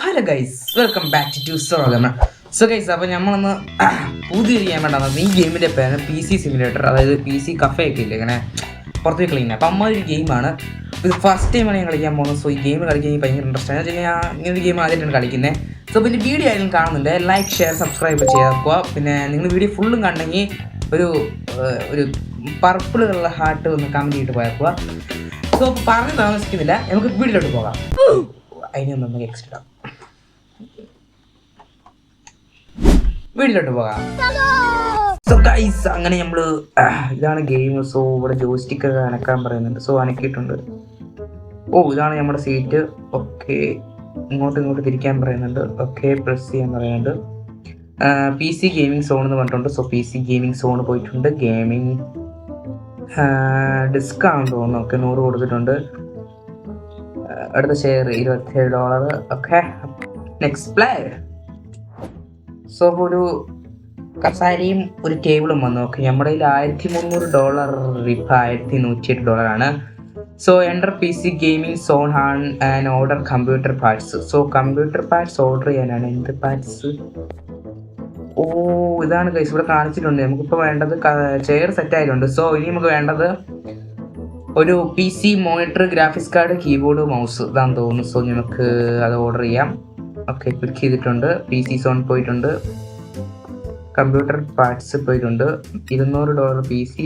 Hello guys, welcome back to സോഗമ. So guys, അപ്പോൾ നമ്മളൊന്ന് പുതിയൊരു ഗെയിം ഉണ്ടാകുന്നത്. ഈ ഗെയിമിൻ്റെ പേര് PC സിമുലേറ്റർ, അതായത് PC കഫേ ഒക്കെ ഇല്ലേ ഇങ്ങനെ പുറത്തേക്ക് കളിക്കുന്നത്. അപ്പോൾ അമ്മ ഒരു ഗെയിമാണ്. ഇത് ഫസ്റ്റ് ടൈമാണ് ഞാൻ കളിക്കാൻ പോകുന്നത്. സോ ഈ ഗെയിം കളിക്കാൻ എനിക്ക് ഭയങ്കര ഇൻട്രസ്റ്റ് ആണ്. ഞാൻ ഇങ്ങനൊരു ഗെയിം ആദ്യമായിട്ടാണ് കളിക്കുന്നത്. സോ പിന്നെ വീഡിയോ ആയാലും കാണുന്നുണ്ട്, ലൈക്ക് ഷെയർ സബ്സ്ക്രൈബ് ചെയ്തേക്കുക. പിന്നെ നിങ്ങൾ വീഡിയോ ഫുള്ളും കണ്ടെങ്കിൽ ഒരു പർപ്പിൾ ഉള്ള ഹാർട്ട് ഒന്ന് കമൻറ്റ് ചെയ്തിട്ട് പോയേക്കുക. സോ പറഞ്ഞ് താമസിക്കുന്നില്ല, നമുക്ക് വീഡിയോയിലോട്ട് പോകാം. അതിനൊന്നും നമുക്ക് എക്സ്ട്രാ വീട്ടിലോട്ട് പോകാം. സോ ഗൈസ്, അങ്ങനെ നമ്മൾ ഇതാണ് ഗെയിം. സോ ഇവിടെ ജോയിസ്റ്റിക്ക് അനക്കാൻ പറയുന്നുണ്ട്. സോ അനക്കിയിട്ടുണ്ട്. ഇതാണ് നമ്മുടെ സീറ്റ്. ഓക്കെ, ഇങ്ങോട്ട് തിരിക്കാൻ പറയുന്നുണ്ട്. ഓക്കെ, പ്രസ് ചെയ്യാൻ പറയുന്നുണ്ട്. PC ഗെയിമിംഗ് സോൺ എന്ന് പറഞ്ഞിട്ടുണ്ട്. സോ PC ഗെയിമിംഗ് സോൺ പോയിട്ടുണ്ട്. ഗെയിമിംഗ് ഡിസ്കൗണ്ട് തോന്നുന്നു. ഓക്കെ, 100 കൊടുത്തിട്ടുണ്ട്. അടുത്ത share $27. Okay, next play. So ഒരു കസാരയും ഒരു ടേബിളും വന്നു. ഓക്കെ, നമ്മുടെ കയ്യിൽ $1300, ഇപ്പം $1108 so enter PC gaming zone and order computer parts. So computer parts order ചെയ്യാനാണ്. എന്ത് പാർട്സ്? ഇതാണ് ഗൈസ്, ഇവിടെ കാണിച്ചിട്ടുണ്ട്. നമുക്കിപ്പോൾ വേണ്ടത് ചെയർ സെറ്റ് ആയിട്ടുണ്ട്. സോ ഇനി നമുക്ക് വേണ്ടത് ഒരു PC monitor, graphics card, keyboard, mouse ഇതാണെന്ന് തോന്നുന്നു. സോ നമുക്ക് അത് ഓർഡർ ചെയ്യാം. ഓക്കെ, ക്ലിക്ക് ചെയ്തിട്ടുണ്ട്. PC സോൺ പോയിട്ടുണ്ട്. കമ്പ്യൂട്ടർ പാർട്സ് പോയിട്ടുണ്ട്. $200 PC.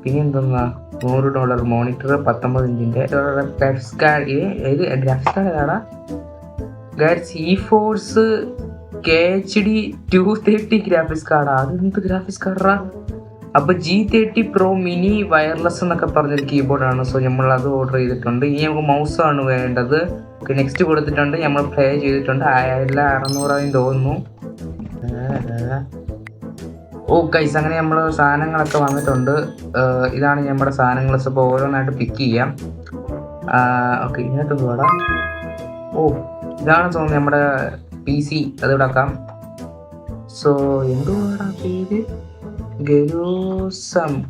പിന്നെ എന്തെന്നാ, $100 മോണിറ്റർ, 19 ഇഞ്ചിൻ്റെ ഗ്രാഫിക്സ് കാർഡ്. ഗ്രാഫിക്സ് കാർഡ് ഏതാടാ ഗൈസ്? GeForce KHD 230 ഗ്രാഫിക്സ് കാർഡാ. അതെന്ത് ഗ്രാഫിക്സ് കാർഡാ? അപ്പോൾ G30 Pro മിനി വയർലെസ് എന്നൊക്കെ പറഞ്ഞൊരു കീബോർഡാണ്. സോ നമ്മൾ അത് ഓർഡർ ചെയ്തിട്ടുണ്ട്. ഇനി നമുക്ക് മൗസാണ് വേണ്ടത്. നെക്സ്റ്റ് കൊടുത്തിട്ടുണ്ട്. നമ്മൾ പ്ലേ ചെയ്തിട്ടുണ്ട്. 1600 തോന്നുന്നു. ഗൈസ്, അങ്ങനെ നമ്മൾ സാധനങ്ങളൊക്കെ വന്നിട്ടുണ്ട്. ഇതാണ് നമ്മുടെ സാധനങ്ങൾ. സോ ഇപ്പോൾ ഓരോന്നായിട്ട് പിക്ക് ചെയ്യാം. ഓക്കെ, ഇതിനകത്ത് പോടാ. ഇതാണ് തോന്നുന്നു നമ്മുടെ PC. അത് ഇടാക്കാം. സോ എന്തുവാടാ പേര്?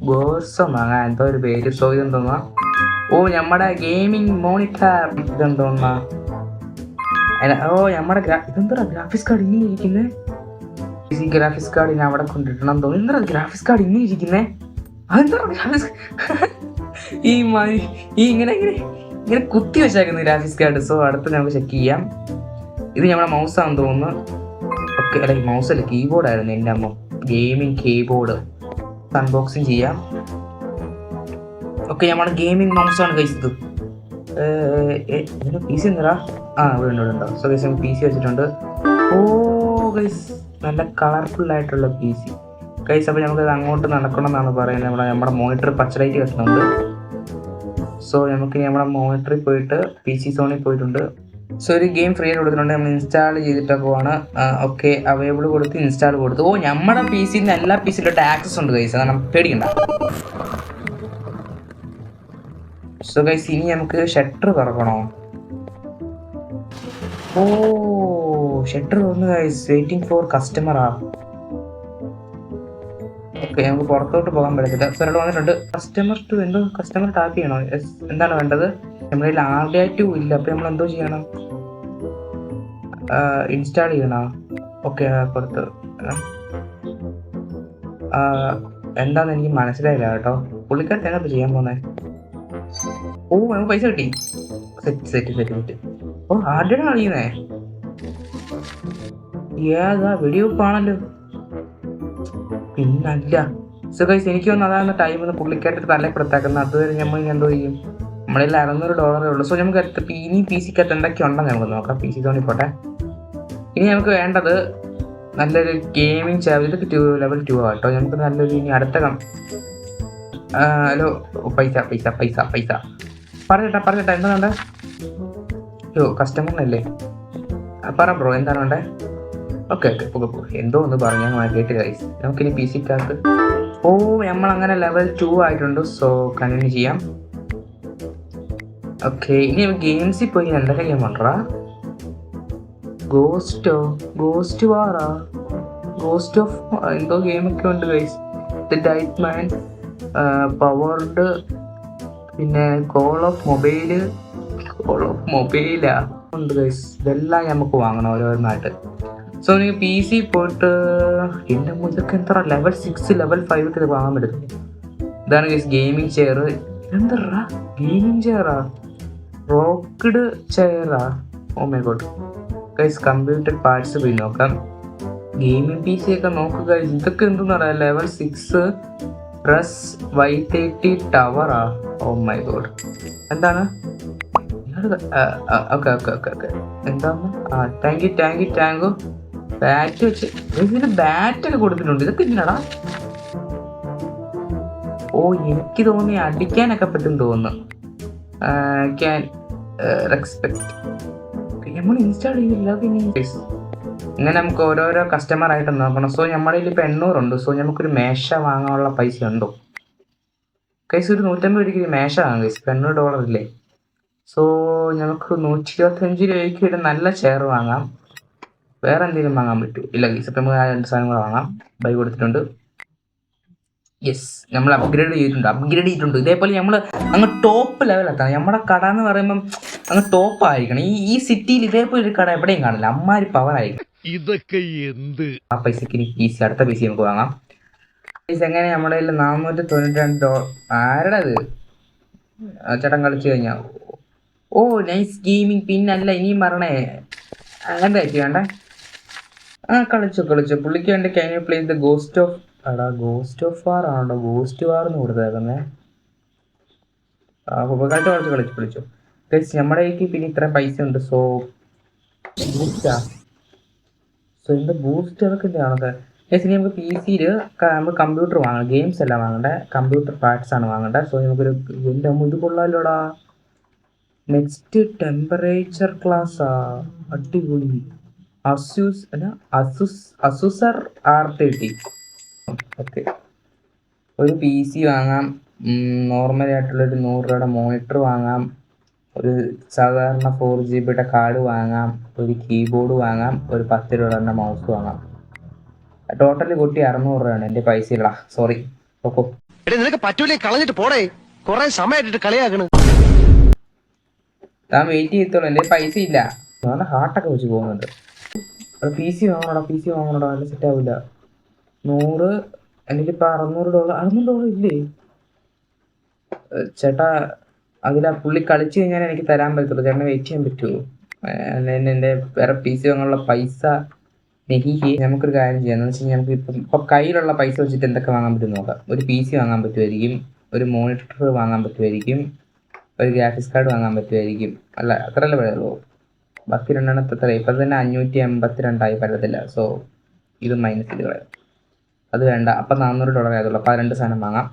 ഗോസം അങ്ങനെ എന്തോ ഒരു പേര്. സോ ഇതെന്തോന്നാ? നമ്മുടെ ഗെയിമിംഗ് മോണിറ്റർ. ഇതെന്തോന്നാ? നമ്മുടെ ഇതെന്താ ഗ്രാഫിക്സ് കാർഡ് ഇങ്ങനെ ഇരിക്കുന്നേ? ഗ്രാഫിക്സ് കാർഡ് ഇനി അവിടെ കൊണ്ടിട്ടണം തോന്നുന്നു. എന്താ ഗ്രാഫിക്സ് കാർഡ് ഇങ്ങനെ ഇരിക്കുന്നേ? അതെന്താ ഗ്രാഫിക്സ് ഇങ്ങനെ കുത്തി വെച്ചേക്കുന്നു ഗ്രാഫിക്സ് കാർഡ്. സോ അടുത്ത് നമുക്ക് ചെക്ക് ചെയ്യാം. ഇത് നമ്മുടെ മൗസാണെന്ന് തോന്നുന്നു. ഓക്കെ, അല്ല മൗസ് അല്ല, കീബോർഡായിരുന്നു. എൻ്റെ അമ്മ, ഗെയിമിംഗ് കീബോർഡ്. അൺബോക്സിങ് ചെയ്യാം. ഓക്കെ, നമ്മുടെ ഗെയിമിംഗ് മൗസാണ് ഗൈസ്. ഇത് PC എന്താ? ഇവിടെ ഉണ്ടോ? സോ ഗൈസ്, PC വെച്ചിട്ടുണ്ട്. ഗൈസ്, നല്ല കളർഫുൾ ആയിട്ടുള്ള PC ഗൈസ്. അപ്പോൾ നമുക്കത് അങ്ങോട്ട് നടക്കണം എന്നാണ് പറയുന്നത്. നമ്മുടെ മോണിറ്റർ പച്ചലൈറ്റ് കത്തുന്നുണ്ട്. സോ നമുക്കിനി നമ്മുടെ മോണിറ്ററിൽ പോയിട്ട് PC സോണിൽ പോയിട്ടുണ്ട്. സോ ഒരു ഗെയിം ഫ്രീ ആയിട്ട് കൊടുത്തിട്ടുണ്ട്. നമ്മൾ ഇൻസ്റ്റാൾ ചെയ്തിട്ടൊക്കെ പോവാണ്. ഓക്കെ, അവൈലബിൾ കൊടുത്ത് ഇൻസ്റ്റാൾ കൊടുത്തു. നമ്മുടെ PCയിൽ നിന്ന് എല്ലാ PCയിലോട്ട് ആക്സസ് ഉണ്ട് ഗൈസ്, അതാണ് പേടിക്കണ്ട. സോ ഗൈസ്, ഇനി നമുക്ക് ഷട്ടർ തുറക്കണോ? ഷട്ടർ തുറന്നു ഗൈസ്. വെയിറ്റിംഗ് ഫോർ കസ്റ്റമറാ. ഓക്കെ, നമുക്ക് പുറത്തോട്ട് പോകാൻ പറ്റത്തില്ല. സോ ഇവിടെ വന്നിട്ടുണ്ട്. കസ്റ്റമർ ടാപ്പ് ചെയ്യണോ? എന്താണ് വേണ്ടത്? നമ്മുടെ കയ്യിൽ RDR2 ഇല്ല. അപ്പോൾ നമ്മൾ എന്തോ ചെയ്യണം? ഇൻസ്റ്റാൾ ചെയ്യണോ? ഓക്കെ, പുറത്ത് എന്താന്ന് എനിക്ക് മനസ്സിലായില്ല കേട്ടോ. പുള്ളിക്കാരൻ എന്നാ ചെയ്യാൻ പോന്നെ? നമുക്ക് പൈസ കിട്ടി. സെറ്റ്. RDR കളിക്കുന്നേ ഏതാ? വെടിവെപ്പാണല്ലോ. പിന്നല്ല. സോ ഗൈസ്, എനിക്ക് തോന്നുന്നു അതാണ് ടൈം ഒന്ന് പുള്ളിക്കാരുടെ തലപ്പെടുത്താക്കുന്നത്. അതുവരെ നമ്മൾ എന്തോ ചെയ്യും? നമ്മുടെ കയ്യിൽ $600 ഉള്ളൂ. സോ നമുക്ക് ഇനി PCക്കകത്ത് എന്തൊക്കെ ഉണ്ടെന്ന് നമുക്ക് നോക്കാം. PC സോണിൽ പോട്ടെ. ഇനി നമുക്ക് വേണ്ടത് നല്ലൊരു ഗെയിമിംഗ് ചാർജ്. ഇതൊക്കെ ലെവൽ 2 ആട്ടോ. നമുക്ക് നല്ലൊരു ഇനി അടുത്ത ഹലോ, പൈസ പറഞ്ഞിട്ടാ എന്താ വേണ്ടേ? കസ്റ്റമറിനല്ലേ? പറ ബ്രോ, എന്താണ് വേണ്ടേ? ഓക്കെ, എന്തോ ഒന്ന് പറഞ്ഞു ഞാൻ കേട്ട് ഗൈസ്. നമുക്കിനി PCക്കകത്ത് നമ്മളങ്ങനെ ലെവൽ 2 ആയിട്ടുണ്ട്. സോ കണ്ടിന്യൂ ചെയ്യാം. ഓക്കെ, ഇനി ഗെയിംസിൽ പോയി എന്തൊക്കെ ഗെയിം ഉണ്ടോ? ഗോസ്റ്റ് വാറാ, ഗോസ്റ്റ് ഓഫ് എന്തോ ഗെയിമൊക്കെ ഉണ്ട് guys. The diet man, powered, പിന്നെ കോൾ ഓഫ് മൊബൈലാ. ഉണ്ട് ഗൈസ്. ഇതെല്ലാം നമുക്ക് വാങ്ങണം ഓരോന്നായിട്ട്. സോ നിങ്ങൾ പി സി പോയിട്ട് എൻ്റെ ഇതൊക്കെ എന്താ ലെവൽ 6 ലെവൽ 5 ഒക്കെ ഇത് വാങ്ങാൻ പറ്റും. ഇതാണ് ഗൈസ് ഗെയിമിംഗ് ചെയർ. എന്താ ഗെയിമിംഗ് ചെയറാ, റോക്കഡ് ചെയറാ. Oh my god guys. Computer parts പോയി നോക്കാം. ഗെയിമിംഗ് പി സി ഒക്കെ നോക്കുക. ഇതൊക്കെ എന്തെന്ന് പറയാം, ലെവൽ 6 ഡ്രസ് Y30 ടവറാ. Oh my god. എന്താണ് ഓക്കെ ഓക്കെ ഓക്കെ ഓക്കെ എന്താണ്? Thank you. ബാറ്റ് വെച്ച് ഇതിന് ബാറ്റൊക്കെ കൊടുത്തിട്ടുണ്ട്. ഇതൊക്കെ ഇല്ലടാ. ഓ എനിക്ക് തോന്നി അടിക്കാനൊക്കെ പറ്റും തോന്നുന്നു. ക്യാൻ റെസ്പെക്ട് നമ്മൾ ഇൻസ്റ്റാൾ ചെയ്തില്ല. ഇങ്ങനെ നമുക്ക് ഓരോരോ കസ്റ്റമർ ആയിട്ട് നോക്കണം. സോ നമ്മുടെ കയ്യിൽ ഇപ്പോൾ 800 ഉണ്ട്. സോ നമുക്കൊരു മേശ വാങ്ങാനുള്ള പൈസ ഉണ്ടോ കൈസ്? ഒരു 150 രൂപയ്ക്ക് മേശ വാങ്ങാം കൈസ്. $800 ഇല്ലേ? സോ നമുക്ക് 125 രൂപയ്ക്ക് ഒരു നല്ല ചെയർ വാങ്ങാം. വേറെ എന്തെങ്കിലും വാങ്ങാൻ പറ്റുമോ? ഇല്ല കൈസ്. ഇപ്പം നമുക്ക് 2 സാധനങ്ങൾ വാങ്ങാം. ബൈ കൊടുത്തിട്ടുണ്ട്. യെസ്, നമ്മൾ അപ്ഗ്രേഡ് ചെയ്തിട്ടുണ്ട്. ഇതേപോലെ നമ്മൾ അങ്ങ് ടോപ്പ് ലെവലെത്താണ്. നമ്മുടെ കട എന്ന് പറയുമ്പം അങ്ങ് ടോപ്പ് ആയിരിക്കണം. ഈ സിറ്റിയിൽ ഇതേപോലെ ഒരു കട എവിടെയും കാണില്ല. അമ്മാരി പവർ ആയിരിക്കും. ഇതൊക്കെ എന്ത് ആ പൈസക്ക് ഈസി അടുത്ത പൈസ നമുക്ക് വാങ്ങാം. പൈസ എങ്ങനെ നമ്മുടെ കയ്യിൽ $492. ആരുടെ അത് ചേട്ടൻ കളിച്ചു കഴിഞ്ഞാൽ? ഓ നൈസ് ഗെയിമിങ്. പിന്നല്ല ഇനിയും പറഞ്ഞേ അങ്ങനത്തെ ആയിട്ട് വേണ്ടേ? കളിച്ചു. പുള്ളിക്ക് വേണ്ടി can you play the ghost of വാർ ആണോ? ഗോസ്റ്റ് വാർ എന്ന് കൊടുത്തേക്കുന്നേ. കളിച്ചു. നമ്മുടെ കയ്ക്ക് പിന്നെ ഇത്ര പൈസ ഉണ്ട്. സോ എന്താ ബൂസ്റ്റ് അതൊക്കെ എന്താണൊക്കെ. ഇനി നമുക്ക് പി സിയിൽ നമുക്ക് കമ്പ്യൂട്ടർ വാങ്ങണം. ഗെയിംസ് എല്ലാം വാങ്ങണ്ടേ, കമ്പ്യൂട്ടർ പാർട്സ് ആണ് വാങ്ങേണ്ടത്. സോ നമുക്കൊരു എൻ്റെ ഇത് കൊള്ളാലോടാ. നെക്സ്റ്റ് ടെമ്പറേച്ചർ ക്ലാസ്സാ, അടിപൊളി. അസുസർ R30. ഓക്കെ, ഒരു പി സി വാങ്ങാം. നോർമലായിട്ടുള്ളൊരു 100 രൂപയുടെ മോണിറ്റർ വാങ്ങാം. ഒരു സാധാരണ 4 GB കാർഡ് വാങ്ങാം. ഒരു കീബോർഡ് വാങ്ങാം. ഒരു 10 രൂപയുടെ മൗസ് വാങ്ങാം. ടോട്ടല് കൂട്ടി 600 രൂപയാണ്. എൻ്റെ പൈസ ഇല്ല, സോറി. ഓക്കോ നിനക്ക് പറ്റൂലേ, കളഞ്ഞിട്ട് പോടേ. കുറെ സമയമായിട്ട് കളിയാക്കണ്. താൻ വെയിറ്റ് ചെയ്തോളൂ, എൻ്റെ പൈസ ഇല്ല. നല്ല ഹാർട്ടൊക്കെ വെച്ച് പോകുന്നുണ്ട്. പി സി വാങ്ങണോടാ, നല്ല സെറ്റ് ആവില്ല. 100 എനിക്ക് ഇപ്പം $600 ഇല്ലേ ചേട്ടാ? അതിലാ പുള്ളി കളിച്ചു കഴിഞ്ഞാൽ എനിക്ക് തരാൻ പറ്റത്തുള്ളൂ. ചേട്ടനെ വെയിറ്റ് ചെയ്യാൻ പറ്റുമോ? എൻ്റെ വേറെ പി സി വാങ്ങാനുള്ള പൈസ നമുക്കൊരു കാര്യം ചെയ്യാം. എന്ന് വെച്ച് കഴിഞ്ഞാൽ നമുക്ക് ഇപ്പം കയ്യിലുള്ള പൈസ വെച്ചിട്ട് എന്തൊക്കെ വാങ്ങാൻ പറ്റും നോക്കാം. ഒരു പി സി വാങ്ങാൻ പറ്റുമായിരിക്കും, ഒരു മോണിറ്റർ വാങ്ങാൻ പറ്റുമായിരിക്കും, ഒരു ഗ്രാഫിക്സ് കാർഡ് വാങ്ങാൻ പറ്റുമായിരിക്കും. അല്ല അത്രയല്ലേ പറയുള്ളൂ. ബാക്കി 2 എത്ര? ഇപ്പം തന്നെ 582 പറ്റത്തില്ല. സോ ഇത് മൈനസിൽ കളയാം. അത് വേണ്ട. അപ്പം $400 ആയതുള്ളൂ. അപ്പം 2 സാധനം വാങ്ങാം.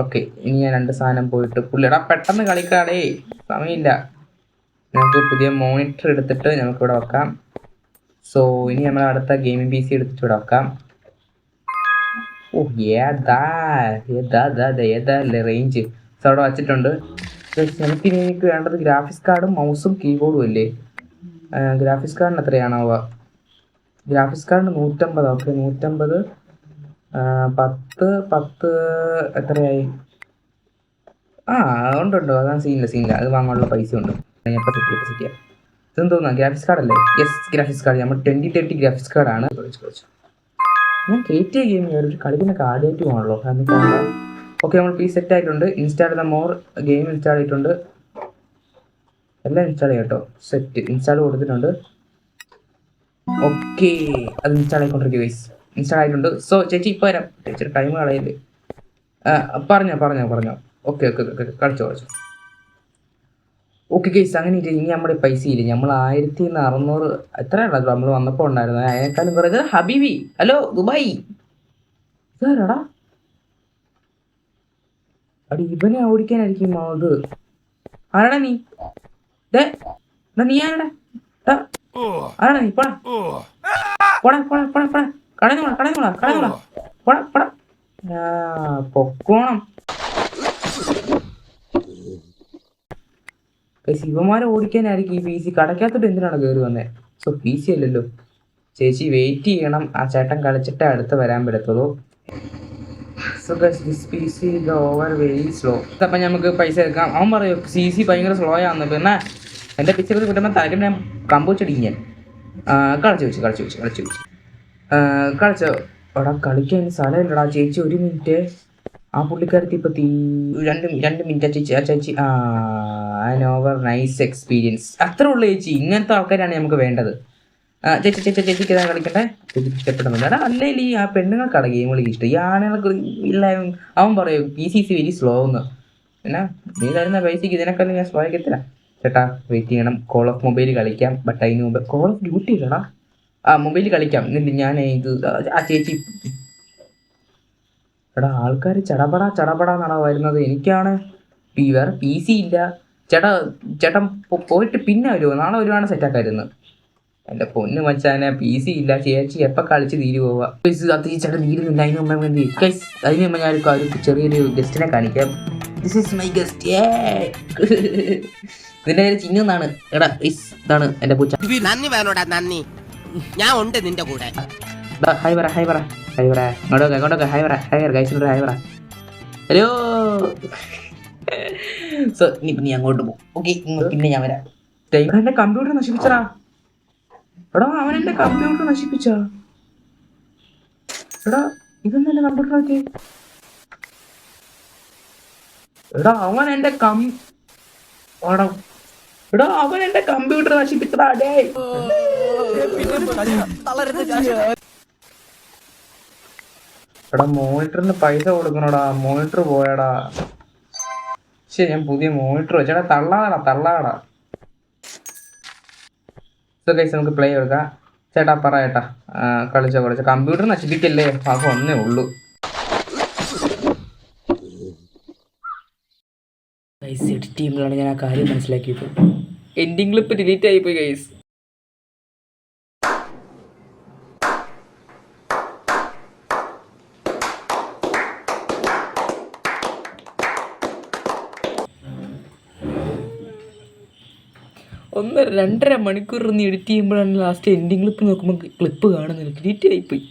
ഓക്കെ, ഇനി ഞാൻ 2 സാധനം പോയിട്ട് പുള്ളിയുടെ പെട്ടെന്ന് കളിക്കാടേ, സമയമില്ല. നമുക്ക് പുതിയ മോണിറ്റർ എടുത്തിട്ട് നമുക്കിവിടെ വെക്കാം. സോ ഇനി നമ്മൾ അടുത്ത ഗെയിമിംഗ് പി സി എടുത്തിട്ട് ഇവിടെ വെക്കാം. ഓ ഏതാ റേഞ്ച്? സോ അവിടെ വച്ചിട്ടുണ്ട്. എനിക്കിനി എനിക്ക് വേണ്ടത് ഗ്രാഫിക്സ് കാർഡും മൗസും കീബോർഡും അല്ലേ? ഗ്രാഫിക്സ് കാർഡിന് എത്രയാണാവുക? ഗ്രാഫിക്സ് കാർഡിന് 150. ഓക്കെ, 150 10 എത്രയായി? ഉണ്ട്. അതാണ് സീനില്ല. അത് വാങ്ങാനുള്ള പൈസ ഉണ്ട്. എപ്പോൾ സെറ്റ് ചെയ്യാം. ഇതെന്ന് തോന്നുന്നു ഗ്രാഫിക്സ് കാർഡല്ലേ? Yes, graphics card. നമ്മൾ 2030 ഗ്രാഫിക്സ് കാർഡാണ്. ഞാൻ കയറ്റിയ ഗെയിം ഒരു കളിക്കുന്നൊക്കെ ആദ്യമായിട്ട് പോകണല്ലോ. ഓക്കെ, നമ്മൾ പി സെറ്റ് ആയിട്ടുണ്ട്. ഇൻസ്റ്റാൾ ചെയ്ത മോർ ഗെയിം ഇൻസ്റ്റാൾ ചെയ്തിട്ടുണ്ട്. എല്ലാം ഇൻസ്റ്റാൾ ചെയ്യാം കേട്ടോ. സെറ്റ് ഇൻസ്റ്റാൾ കൊടുത്തിട്ടുണ്ട്. ഓക്കെ, അത് ഇൻസ്റ്റാൾ ആയിക്കൊണ്ടിരിക്കും ഗൈസ്. ഇൻസ്റ്റാൾ ആയിട്ടുണ്ട്. സോ ചേച്ചി ഇപ്പോൾ വരാം. ചേച്ചിയുടെ ടൈം കളയില്ലേ? പറഞ്ഞോ. ഓക്കെ കളിച്ചോ. ഓക്കെ ഗൈസ്, അങ്ങനെ ഇനി നമ്മുടെ പൈസ ഇല്ല. നമ്മൾ 1600 എത്രയാണോ നമ്മൾ വന്നപ്പോൾ ഉണ്ടായിരുന്നത്, അതിനേക്കാളും കുറേ. ഹബീബി, ഹലോ ദുബായ്. ഇതാരാടാ? ഇവനെ ഓടിക്കാനായിരിക്കും അത്. ആരാടാ നീ? നീ ആരാടാ? ആരാടാ നീ? പൊക്കോണം. ശിവന്മാരെ ഓടിക്കാനായിരിക്കും ഈ പി സി. കടയ്ക്കകത്തോട്ട് എന്തിനാണ് കയറി വന്നത്? സോ പി സി അല്ലല്ലോ. ചേച്ചി വെയിറ്റ് ചെയ്യണം. ആ ചേട്ടൻ കളിച്ചിട്ടേ അടുത്ത് വരാൻ പറ്റത്തുള്ളൂ. അപ്പം നമുക്ക് പൈസ എടുക്കാം. അവൻ പറയും CC ഭയങ്കര സ്ലോ ആണെന്ന്. പിന്നെ എൻ്റെ പിക്ചർ കിട്ടുമ്പോൾ തലയ്ക്ക് ഞാൻ കമ്പൂച്ചടിക്കും ഞാൻ. കളിച്ചോ എടാ. കളിക്കാൻ സ്ഥലമില്ലടാ ചേച്ചി. 1 മിനിറ്റ്. ആ പുള്ളിക്കാരത്തി ഇപ്പം 2 മിനിറ്റ് ചേച്ചി. Over nice experience. അത്രേ ഉള്ളൂ ചേച്ചി. ഇങ്ങനത്തെ ആൾക്കാരാണ് നമുക്ക് വേണ്ടത്. ചേച്ചിക്ക് ഏതാണ് കളിക്കണ്ടേ? ചേച്ചിക്ക് ഇഷ്ടപ്പെടുന്നുണ്ട്. എടാ അല്ലെങ്കിൽ ആ പെണ്ണുങ്ങൾക്കാണ് ഗെയിം കളിക്ക് ഇഷ്ടം. ഈ ആണുങ്ങൾക്ക് ഇല്ല. അവൻ പറയും PCC വെരി സ്ലോ എന്ന്. പിന്നെ നീ തരുന്ന പൈസക്ക് ഇതിനേക്കാളും ഞാൻ സ്ലോ ആക്കത്തില്ല. ചേട്ടാ വെയിറ്റ് ചെയ്യണം. കോൾ ഓഫ് മൊബൈൽ കളിക്കാം. ബട്ട് അതിന് മുമ്പ് കോൾ ഓഫ് ഡ്യൂട്ടി ഇല്ലടാ. മൊബൈൽ കളിക്കാം. എന്നിട്ട് ഞാൻ ഇത് ആ ചേച്ചി എടാ ആൾക്കാർ ചടപടാന്നാണോ വരുന്നത്. എനിക്കാണ് വേറെ PC ഇല്ല. ചേട്ടൻ പോയിട്ട് പിന്നെ വരുമോ? നാളെ വരുവാണ് സെറ്റാക്കായിരുന്നു. എൻ്റെ പൊന്ന് മച്ചാനെ PC ഇല്ല. ചേച്ചി എപ്പോൾ കളിച്ച് തീരു പോവുക. അത് ഈ ചേട്ടൻ തീരുന്നില്ല. അതിന് മുമ്പ് അതിന് മുമ്പ് ഞാൻ ഒരു ചെറിയൊരു ഗസ്റ്റിനെ കാണിക്കാം. This is my guest. ഇതിൻ്റെ പേര് ചിഹ്നന്നാണ്. എടാ ഇതാണ് എൻ്റെ പൂച്ച. നന്ദി വേണോടാ നന്ദി. ഞാൻ ഉണ്ട് നിന്റെ കൂടെ. ഹായ് പറ ഇങ്ങോട്ടൊക്കെ ഹായ് പറ ഗൈസിനോട് ഹായ് പറ. ഹലോ. സോ ഇനിയിപ്പോൾ നീ അങ്ങോട്ട് പോകും. ഓക്കെ പിന്നെ ഞാൻ വരാം. എൻ്റെ കമ്പ്യൂട്ടർ നശിപ്പിച്ചടാ. എടാ അവൻ എൻ്റെ കമ്പ്യൂട്ടർ നശിപ്പിച്ച. എടാ ഇതെന്താ എൻ്റെ കമ്പ്യൂട്ടർ നോക്കി. എടാ അവൻ എൻ്റെ കമ്പ്യൂട്ടർ നശിപ്പിച്ചടാ. എടാ മോണിറ്ററിന് പൈസ കൊടുക്കണോടാ. മോണിറ്റർ പോയടാ. ശരി ഞാൻ പുതിയ മോണിറ്റർ വെച്ചടാ. തള്ളാടാ. നമുക്ക് പ്ലേ കൊടുക്കാം. ചേട്ടാ പറ ചേട്ടാ. കളിച്ചോ കമ്പ്യൂട്ടർ നശിപ്പിക്കല്ലേ. ഭാഗം ഒന്നേ ഉള്ളൂ. ഗൈസ് എഡിറ്റ് ചെയ്യുമ്പോഴാണ് ഞാൻ ആ കാര്യം മനസ്സിലാക്കിയത്. എൻഡിങ് ക്ലിപ്പ് ഡിലീറ്റ് ആയിപ്പോയി ഗൈസ്. ഒന്ന് 2.5 മണിക്കൂർ ഒന്ന് എഡിറ്റ് ചെയ്യുമ്പോഴാണ് ലാസ്റ്റ് എൻഡിങ് ക്ലിപ്പ് നോക്കുമ്പോൾ ക്ലിപ്പ് കാണുന്നില്ല. ഡിലീറ്റ് ആയിപ്പോയി.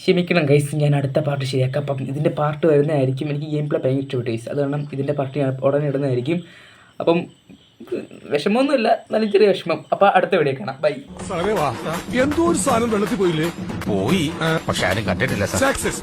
ക്ഷമിക്കണം ഗൈസ്. ഞാൻ അടുത്ത പാർട്ട് ശരിയാക്കാം. അപ്പം ഇതിൻ്റെ പാർട്ട് വരുന്നതായിരിക്കും. എനിക്ക് ഗെയിം പ്ലേ ഭയങ്കര ഇഷ്ടപ്പെട്ടു ഗൈസ്. അത് കാരണം ഇതിൻ്റെ പാർട്ട് ഞാൻ ഉടനെ ഇടുന്നതായിരിക്കും. അപ്പം വിഷമമൊന്നുമില്ല, നല്ല ചെറിയ വിഷമം. അപ്പം അടുത്ത വീഡിയോ കാണാം. ബൈ. എന്തോ ഒരു സാധനം വെള്ളത്തിൽ പോയില്ലേ? പോയി പക്ഷെ ആരും കണ്ടിട്ടില്ല. സക്സസ്.